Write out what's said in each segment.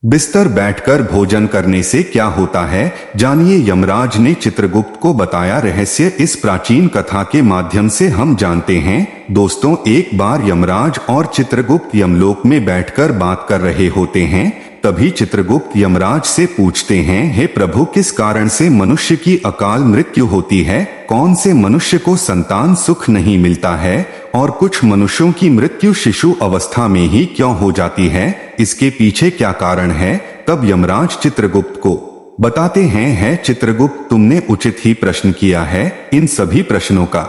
बिस्तर बैठकर भोजन करने से क्या होता है, जानिए। यमराज ने चित्रगुप्त को बताया रहस्य इस प्राचीन कथा के माध्यम से हम जानते हैं। दोस्तों, एक बार यमराज और चित्रगुप्त यमलोक में बैठकर बात कर रहे होते हैं। तभी चित्रगुप्त यमराज से पूछते हैं, हे प्रभु, किस कारण से मनुष्य की अकाल मृत्यु होती है? कौन से मनुष्य को संतान सुख नहीं मिलता है और कुछ मनुष्यों की मृत्यु शिशु अवस्था में ही क्यों हो जाती है? इसके पीछे क्या कारण है? तब यमराज चित्रगुप्त को बताते हैं, है चित्रगुप्त, तुमने उचित ही प्रश्न किया है। इन सभी प्रश्नों का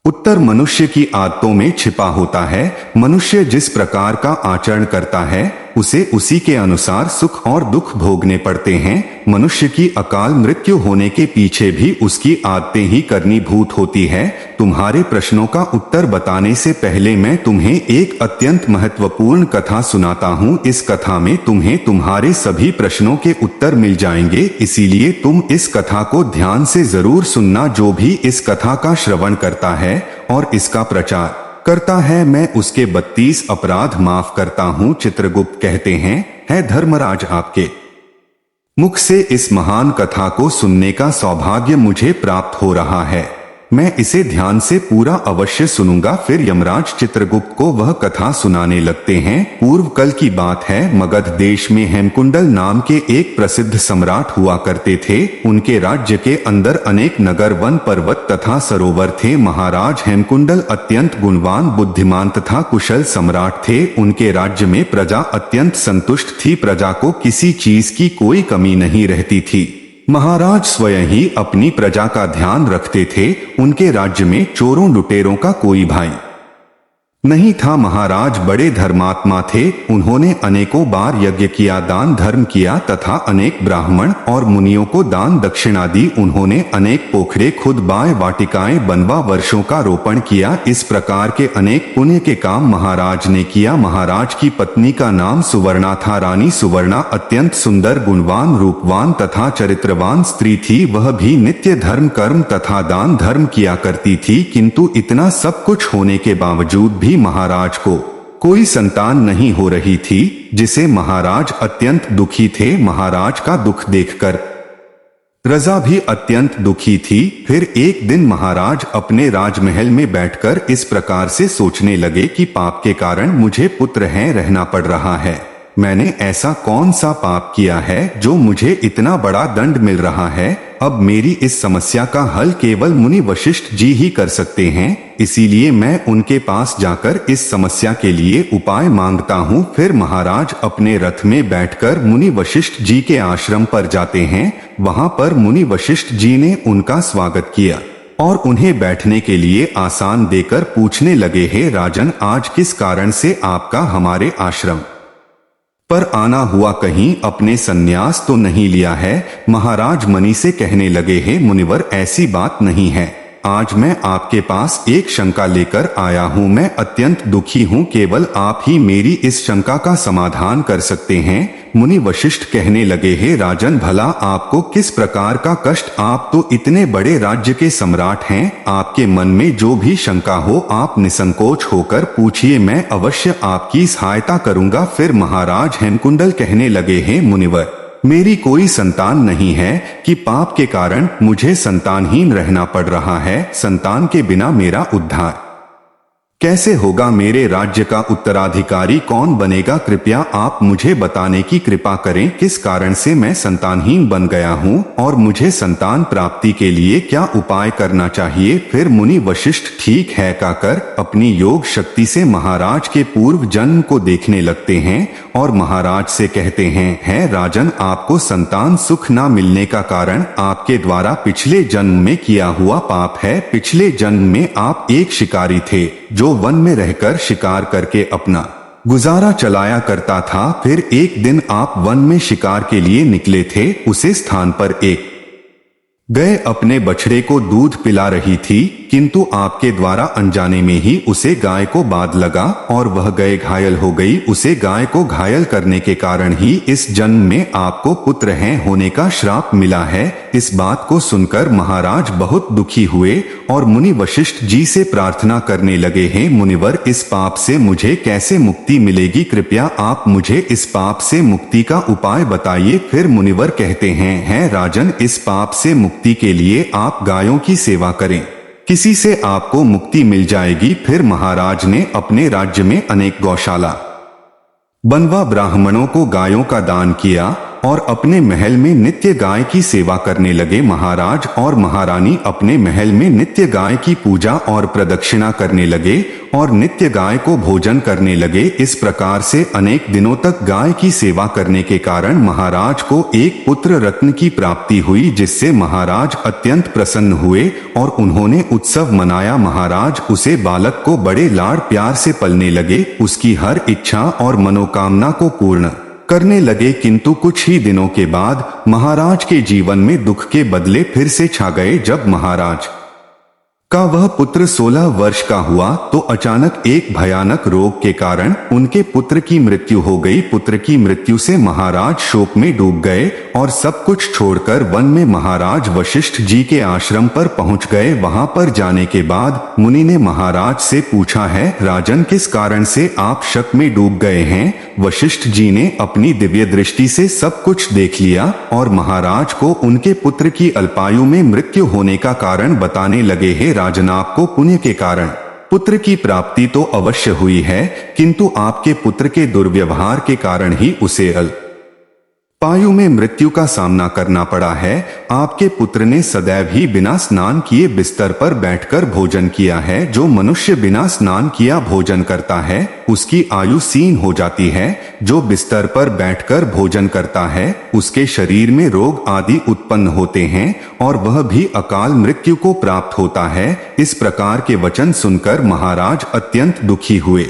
उत्तर मनुष्य की आदतों में छिपा होता है। मनुष्य जिस प्रकार का आचरण करता है उसे उसी के अनुसार सुख और दुख भोगने पड़ते हैं। मनुष्य की अकाल मृत्यु होने के पीछे भी उसकी आदतें ही कारणीभूत होती है। तुम्हारे प्रश्नों का उत्तर बताने से पहले मैं तुम्हें एक अत्यंत महत्वपूर्ण कथा सुनाता हूँ। इस कथा में तुम्हें तुम्हारे सभी प्रश्नों के उत्तर मिल जाएंगे, इसीलिए तुम इस कथा को ध्यान से जरूर सुनना। जो भी इस कथा का श्रवण करता है और इसका प्रचार करता है, मैं उसके 32 अपराध माफ करता हूँ। चित्रगुप्त कहते हैं, है धर्मराज, आपके मुख से इस महान कथा को सुनने का सौभाग्य मुझे प्राप्त हो रहा है। मैं इसे ध्यान से पूरा अवश्य सुनूंगा। फिर यमराज चित्रगुप्त को वह कथा सुनाने लगते हैं। पूर्व कल की बात है। मगध देश में हेमकुंडल नाम के एक प्रसिद्ध सम्राट हुआ करते थे। उनके राज्य के अंदर अनेक नगर, वन, पर्वत तथा सरोवर थे। महाराज हेमकुंडल अत्यंत गुणवान, बुद्धिमान तथा कुशल सम्राट थे। उनके राज्य में प्रजा अत्यंत संतुष्ट थी। प्रजा को किसी चीज की कोई कमी नहीं रहती थी। महाराज स्वयं ही अपनी प्रजा का ध्यान रखते थे। उनके राज्य में चोरों लुटेरों का कोई भय नहीं था। महाराज बड़े धर्मात्मा थे। उन्होंने अनेकों बार यज्ञ किया, दान धर्म किया तथा अनेक ब्राह्मण और मुनियों को दान दक्षिणा दी। उन्होंने अनेक पोखरे खुद बाय, वाटिकाएं बनवा, वर्षों का रोपण किया। इस प्रकार के अनेक पुण्य के काम महाराज ने किया। महाराज की पत्नी का नाम सुवर्णा था। रानी सुवर्णा अत्यंत सुंदर, गुणवान, रूपवान तथा चरित्रवान स्त्री थी। वह भी नित्य धर्म, कर्म तथा दान धर्म किया करती थी। किंतु इतना सब कुछ होने के बावजूद भी महाराज को कोई संतान नहीं हो रही थी, जिसे महाराज अत्यंत दुखी थे। महाराज का दुख देखकर प्रजा भी अत्यंत दुखी थी। फिर एक दिन महाराज अपने राजमहल में बैठकर इस प्रकार से सोचने लगे कि पाप के कारण मुझे पुत्रहीन रहना पड़ रहा है। मैंने ऐसा कौन सा पाप किया है जो मुझे इतना बड़ा दंड मिल रहा है? अब मेरी इस समस्या का हल केवल मुनि वशिष्ठ जी ही कर सकते हैं। इसीलिए मैं उनके पास जाकर इस समस्या के लिए उपाय मांगता हूँ। फिर महाराज अपने रथ में बैठकर मुनि वशिष्ठ जी के आश्रम पर जाते हैं। वहां पर मुनि वशिष्ठ जी ने उनका स्वागत किया और उन्हें बैठने के लिए आसन देकर पूछने लगे, हे राजन, आज किस कारण से आपका हमारे आश्रम पर आना हुआ? कहीं अपने संन्यास तो नहीं लिया है? महाराज मुनि से कहने लगे, हे मुनिवर, ऐसी बात नहीं है। आज मैं आपके पास एक शंका लेकर आया हूँ। मैं अत्यंत दुखी हूँ। केवल आप ही मेरी इस शंका का समाधान कर सकते हैं। मुनि वशिष्ठ कहने लगे, हे राजन, भला आपको किस प्रकार का कष्ट? आप तो इतने बड़े राज्य के सम्राट हैं। आपके मन में जो भी शंका हो आप निसंकोच होकर पूछिए, मैं अवश्य आपकी सहायता करूंगा। फिर महाराज हेमकुंडल कहने लगे, हे मुनिवर, मेरी कोई संतान नहीं है कि पाप के कारण मुझे संतानहीन रहना पड़ रहा है। संतान के बिना मेरा उद्धार कैसे होगा? मेरे राज्य का उत्तराधिकारी कौन बनेगा? कृपया आप मुझे बताने की कृपा करें, किस कारण से मैं संतानहीन बन गया हूँ और मुझे संतान प्राप्ति के लिए क्या उपाय करना चाहिए? फिर मुनि वशिष्ठ ठीक है कहकर अपनी योग शक्ति से महाराज के पूर्व जन्म को देखने लगते हैं और महाराज से कहते हैं, है राजन, आपको संतान सुख न मिलने का कारण आपके द्वारा पिछले जन्म में किया हुआ पाप है। पिछले जन्म में आप एक शिकारी थे जो वन में रहकर शिकार करके अपना गुजारा चलाया करता था। फिर एक दिन आप वन में शिकार के लिए निकले थे। उसी स्थान पर एक गाय अपने बछड़े को दूध पिला रही थी। किंतु आपके द्वारा अनजाने में ही उसे गाय को बाध लगा और वह गए घायल हो गई। उसे गाय को घायल करने के कारण ही इस जन्म में आपको पुत्रहीन होने का श्राप मिला है। इस बात को सुनकर महाराज बहुत दुखी हुए और मुनि वशिष्ठ जी से प्रार्थना करने लगे हैं, मुनिवर इस पाप से मुझे कैसे मुक्ति मिलेगी, कृपया आप मुझे इस पाप से मुक्ति का उपाय बताइए। फिर मुनिवर कहते हैं राजन, इस पाप से मुक्ति के लिए आप गायों की सेवा करें, किसी से आपको मुक्ति मिल जाएगी। फिर महाराज ने अपने राज्य में अनेक गौशाला बनवा ब्राह्मणों को गायों का दान किया और अपने महल में नित्य गाय की सेवा करने लगे। महाराज और महारानी अपने महल में नित्य गाय की पूजा और प्रदक्षिणा करने लगे और नित्य गाय को भोजन करने लगे। इस प्रकार से अनेक दिनों तक गाय की सेवा करने के कारण महाराज को एक पुत्र रत्न की प्राप्ति हुई, जिससे महाराज अत्यंत प्रसन्न हुए और उन्होंने उत्सव मनाया। महाराज उसे बालक को बड़े लाड़ प्यार से पलने लगे, उसकी हर इच्छा और मनोकामना को पूर्ण करने लगे। किंतु कुछ ही दिनों के बाद महाराज के जीवन में दुख के बदले फिर से छा गए। जब महाराज का वह पुत्र 16 वर्ष का हुआ तो अचानक एक भयानक रोग के कारण उनके पुत्र की मृत्यु हो गई। पुत्र की मृत्यु से महाराज शोक में डूब गए और सब कुछ छोड़कर वन में महाराज वशिष्ठ जी के आश्रम पर पहुंच गए। वहां पर जाने के बाद मुनि ने महाराज से पूछा है, राजन किस कारण से आप शक में डूब गए हैं। वशिष्ठ जी ने अपनी दिव्य दृष्टि से सब कुछ देख लिया और महाराज को उनके पुत्र की अल्पायु में मृत्यु होने का कारण बताने लगे हैं। राजन, आपको पुण्य के कारण पुत्र की प्राप्ति तो अवश्य हुई है, किंतु आपके पुत्र के दुर्व्यवहार के कारण ही उसे अल्पायु में मृत्यु का सामना करना पड़ा है। आपके पुत्र ने सदैव ही बिना स्नान किए बिस्तर पर बैठकर भोजन किया है। जो मनुष्य बिना स्नान किया भोजन करता है उसकी आयु क्षीण हो जाती है। जो बिस्तर पर बैठकर भोजन करता है उसके शरीर में रोग आदि उत्पन्न होते हैं और वह भी अकाल मृत्यु को प्राप्त होता है। इस प्रकार के वचन सुनकर महाराज अत्यंत दुखी हुए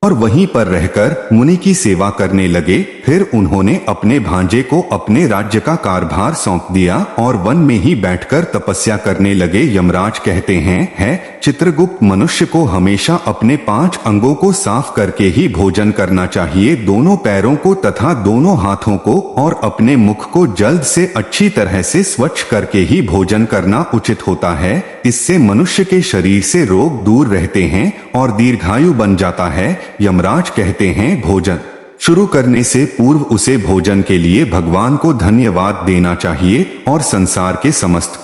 और वहीं पर रहकर मुनि की सेवा करने लगे। फिर उन्होंने अपने भांजे को अपने राज्य का कारभार सौंप दिया और वन में ही बैठकर तपस्या करने लगे। यमराज कहते हैं चित्रगुप्त, मनुष्य को हमेशा अपने 5 अंगों को साफ करके ही भोजन करना चाहिए, दोनों पैरों को तथा दोनों हाथों को, और अपने मुख को जल्द से अच्छी तरह से स्वच्छ करके ही भोजन करना उचित होता है। इससे मनुष्य के शरीर से रोग दूर रहते हैं और दीर्घायु बन जाता है। यमराज कहते हैं भोजन शुरू करने से पूर्व उसे भोजन के लिए भगवान को धन्यवाद देना चाहिए और संसार के समस्त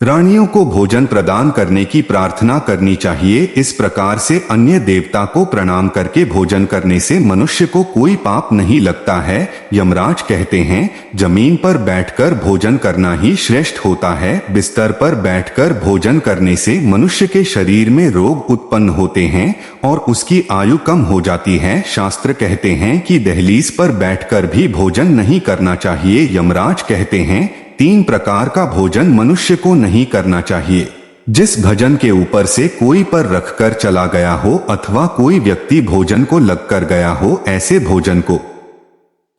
रानियों को भोजन प्रदान करने की प्रार्थना करनी चाहिए। इस प्रकार से अन्य देवता को प्रणाम करके भोजन करने से मनुष्य को कोई पाप नहीं लगता है। यमराज कहते हैं जमीन पर बैठकर भोजन करना ही श्रेष्ठ होता है। बिस्तर पर बैठकर भोजन करने से मनुष्य के शरीर में रोग उत्पन्न होते हैं और उसकी आयु कम हो जाती है। शास्त्र कहते हैं कि दहलीज पर बैठकर भी भोजन नहीं करना चाहिए। यमराज कहते हैं 3 प्रकार का भोजन मनुष्य को नहीं करना चाहिए। जिस भजन के ऊपर से कोई पर रखकर चला गया हो अथवा कोई व्यक्ति भोजन को लगकर गया हो, ऐसे भोजन को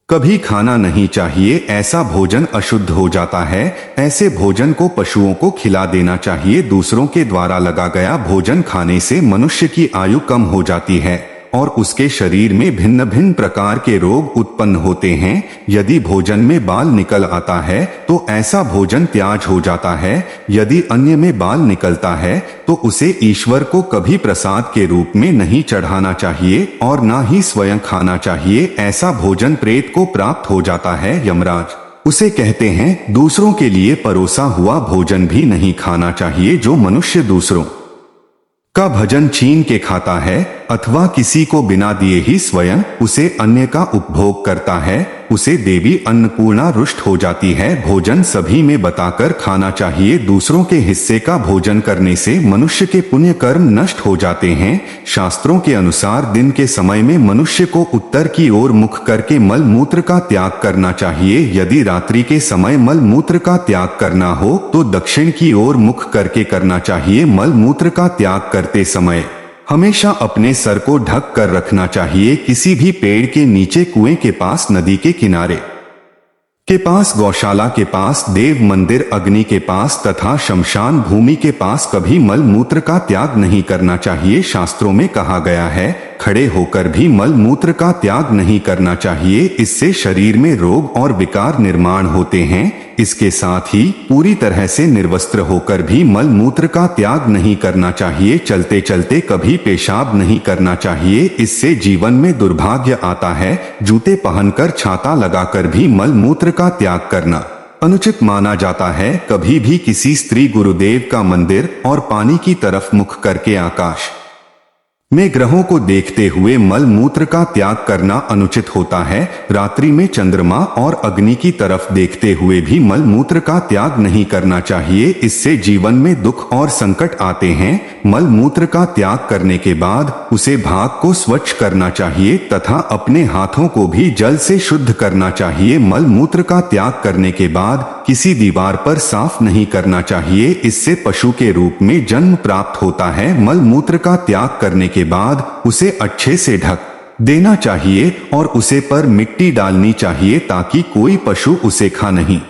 कभी खाना नहीं चाहिए। ऐसा भोजन अशुद्ध हो जाता है। ऐसे भोजन को पशुओं को खिला देना चाहिए। दूसरों के द्वारा लगा गया भोजन खाने से मनुष्य की आयु कम हो जाती है और उसके शरीर में भिन्न भिन्न प्रकार के रोग उत्पन्न होते हैं। यदि भोजन में बाल निकल आता है तो ऐसा भोजन त्याज हो जाता है। यदि अन्य में बाल निकलता है तो उसे ईश्वर को कभी प्रसाद के रूप में नहीं चढ़ाना चाहिए और ना ही स्वयं खाना चाहिए। ऐसा भोजन प्रेत को प्राप्त हो जाता है। यमराज उसे कहते हैं दूसरों के लिए परोसा हुआ भोजन भी नहीं खाना चाहिए। जो मनुष्य दूसरों का भजन छीन के खाता है अथवा किसी को बिना दिए ही स्वयं उसे अन्य का उपभोग करता है, उसे देवी अन्नपूर्णा रुष्ट हो जाती है। भोजन सभी में बताकर खाना चाहिए। दूसरों के हिस्से का भोजन करने से मनुष्य के पुण्य कर्म नष्ट हो जाते हैं। शास्त्रों के अनुसार दिन के समय में मनुष्य को उत्तर की ओर मुख करके मल मूत्र का त्याग करना चाहिए। यदि रात्रि के समय मल मूत्र का त्याग करना हो तो दक्षिण की ओर मुख करके करना चाहिए। मल मूत्र का त्याग करते समय हमेशा अपने सर को ढक कर रखना चाहिए। किसी भी पेड़ के नीचे, कुएं के पास, नदी के किनारे के पास, गौशाला के पास, देव मंदिर, अग्नि के पास तथा शमशान भूमि के पास कभी मल मूत्र का त्याग नहीं करना चाहिए। शास्त्रों में कहा गया है, खड़े होकर भी मल मूत्र का त्याग नहीं करना चाहिए, इससे शरीर में रोग और विकार निर्माण होते हैं। इसके साथ ही पूरी तरह से निर्वस्त्र होकर भी मल मूत्र का त्याग नहीं करना चाहिए। चलते चलते कभी पेशाब नहीं करना चाहिए, इससे जीवन में दुर्भाग्य आता है। जूते पहनकर, छाता लगाकर भी मल मूत्र का त्याग करना अनुचित माना जाता है। कभी भी किसी स्त्री गुरुदेव का मंदिर और पानी की तरफ मुख करके आकाश में ग्रहों को देखते हुए मल मूत्र का त्याग करना अनुचित होता है। रात्रि में चंद्रमा और अग्नि की तरफ देखते हुए भी मल मूत्र का त्याग नहीं करना चाहिए, इससे जीवन में दुख और संकट आते हैं। मल मूत्र का त्याग करने के बाद उसे भाग को स्वच्छ करना चाहिए तथा अपने हाथों को भी जल से शुद्ध करना चाहिए। मल मूत्र का त्याग करने के बाद किसी दीवार पर साफ नहीं करना चाहिए, इससे पशु के रूप में जन्म प्राप्त होता है। मल मूत्र का त्याग करने के बाद उसे अच्छे से ढक देना चाहिए और उसे पर मिट्टी डालनी चाहिए ताकि कोई पशु उसे खा नहीं।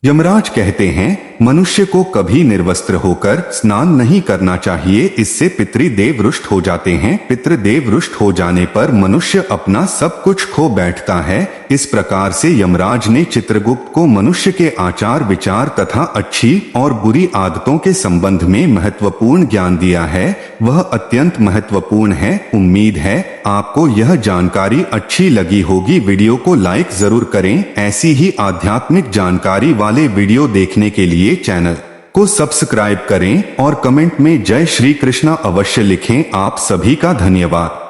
यमराज कहते हैं, मनुष्य को कभी निर्वस्त्र होकर स्नान नहीं करना चाहिए, इससे पितृदेव रुष्ट हो जाते हैं। पितृदेव रुष्ट हो जाने पर मनुष्य अपना सब कुछ खो बैठता है। इस प्रकार से यमराज ने चित्रगुप्त को मनुष्य के आचार विचार तथा अच्छी और बुरी आदतों के संबंध में महत्वपूर्ण ज्ञान दिया है। वह अत्यंत महत्वपूर्ण है। उम्मीद है आपको यह जानकारी अच्छी लगी होगी। वीडियो को लाइक जरूर करें। ऐसी ही आध्यात्मिक जानकारी वाले वीडियो देखने के लिए चैनल को सब्सक्राइब करें और कमेंट में जय श्री कृष्णा अवश्य लिखें। आप सभी का धन्यवाद।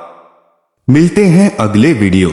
मिलते हैं अगले वीडियो।